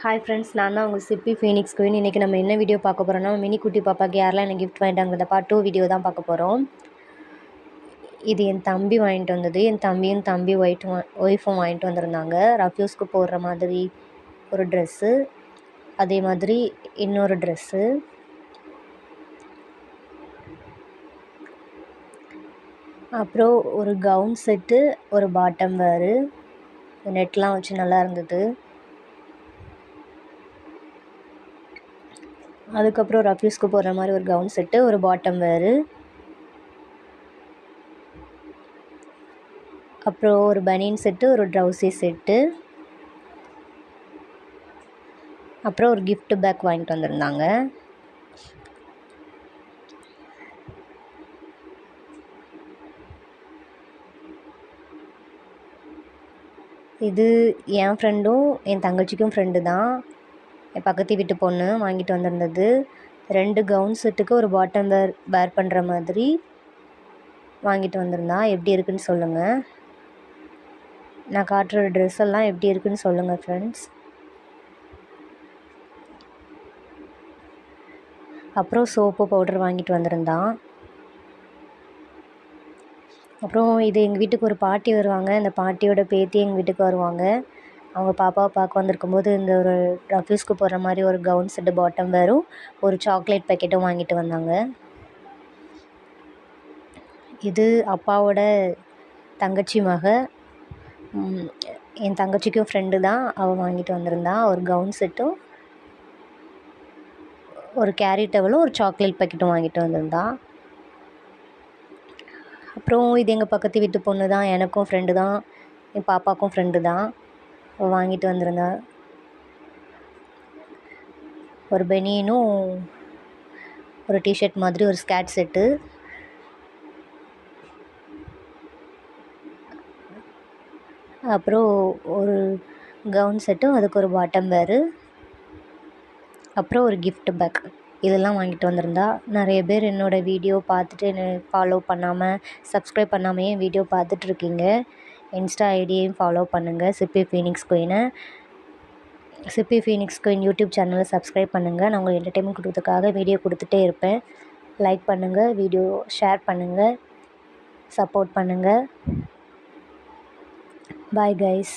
Hi friends, நான் தான் உங்கள் சிப்பி ஃபீனிக்ஸ் குயின். இன்றைக்கி நம்ம என்ன வீடியோ பார்க்க போகிறோம்னா, மினி குட்டி பாப்பாக்கு யாரெல்லாம் எனக்கு கிஃப்ட் வாங்கிட்டாங்கிறத பார்ட் 2 வீடியோ தான் பார்க்க போகிறோம். இது என் தம்பி வாங்கிட்டு வந்தது. என் தம்பியும் தம்பி ஒய்ஃபும் வாங்கிட்டு வந்திருந்தாங்க. ரஃப்யூஸ்க்கு போடுற மாதிரி ஒரு ட்ரெஸ்ஸு, அதே மாதிரி இன்னொரு ட்ரெஸ்ஸு, அப்புறம் ஒரு கவுன் செட்டு, ஒரு பாட்டம் வேறு நெட்லாம் வச்சு நல்லா இருந்தது. அதுக்கப்புறம் ரஃப்யூஸ்க்கு போடுற மாதிரி ஒரு கவுன் செட்டு, ஒரு பாட்டம் வேறு, அப்புறம் ஒரு பனியன் செட்டு, ஒரு ட்ரௌசி செட்டு, அப்புறம் ஒரு கிஃப்ட் பேக் வாங்கிட்டு வந்திருந்தாங்க. இது என் ஃப்ரெண்டும் என் தங்கச்சிக்கும் ஃப்ரெண்டு தான். என் பக்கத்து வீட்டு பொண்ணு வாங்கிட்டு வந்திருந்தது. 2 கவுன் செட்டுக்கு ஒரு பாட்டம் வேர் பண்ணுற மாதிரி வாங்கிட்டு வந்திருந்தா. எப்படி இருக்குன்னு சொல்லுங்கள். நான் காட்டுற ட்ரெஸ் எல்லாம் எப்படி இருக்குன்னு சொல்லுங்கள் ஃப்ரெண்ட்ஸ். அப்புறம் சோப்பு பவுடர் வாங்கிட்டு வந்திருந்தான். அப்புறம் இது எங்கள் வீட்டுக்கு ஒரு பாட்டி வருவாங்க. அந்த பாட்டியோட பேத்தி எங்கள் வீட்டுக்கு வருவாங்க. அவங்க பாப்பாவை பார்க்க வந்திருக்கும்போது இந்த ஒரு ரஃப்யூஸ்க்கு போடுற மாதிரி ஒரு கவுன் செட்டு, பாட்டம் வேரும், ஒரு சாக்லேட் பேக்கெட்டும் வாங்கிட்டு வந்தாங்க. இது அப்பாவோட தங்கச்சி மக, என் தங்கச்சிக்கும் ஃப்ரெண்டு தான். அவள் வாங்கிட்டு வந்திருந்தா. ஒரு கவுன் செட்டும், ஒரு கேரி டவலும், ஒரு சாக்லேட் பேக்கெட்டும் வாங்கிட்டு வந்திருந்தா. அப்புறம் இது எங்கள் பக்கத்து வீட்டு பொண்ணு தான். எனக்கும் ஃப்ரெண்டு தான், என் பாப்பாவுக்கும் ஃப்ரெண்டு தான். அவள் வாங்கிட்டு வந்திருந்தா. ஒரு பெனியனும், ஒரு டிஷர்ட் மாதிரி ஒரு ஸ்கேட் செட்டு, அப்புறம் ஒரு கவுன் செட்டும், அதுக்கு ஒரு பாட்டம் வேறு, அப்புறம் ஒரு கிஃப்ட் பேக், இதெல்லாம் வாங்கிட்டு வந்திருந்தா. நிறைய பேர் என்னோடய வீடியோ பார்த்துட்டு என்னை ஃபாலோ பண்ணாமல், சப்ஸ்கிரைப் பண்ணாமையே என் வீடியோ பார்த்துட்ருக்கீங்க. இன்ஸ்டா ஐடியையும் ஃபாலோ பண்ணுங்கள், சிப்பி ஃபீனிக்ஸ் குயினை. சிப்பி ஃபீனிக்ஸ் குயின் யூடியூப் சேனலை சப்ஸ்கிரைப் பண்ணுங்கள். நான் உங்களுக்கு என்டர்டெயின்மெண்ட் கொடுத்ததுக்காக வீடியோ கொடுத்துட்டே இருப்பேன். லைக் பண்ணுங்கள், வீடியோ ஷேர் பண்ணுங்கள், சப்போர்ட் பண்ணுங்கள். Bye guys.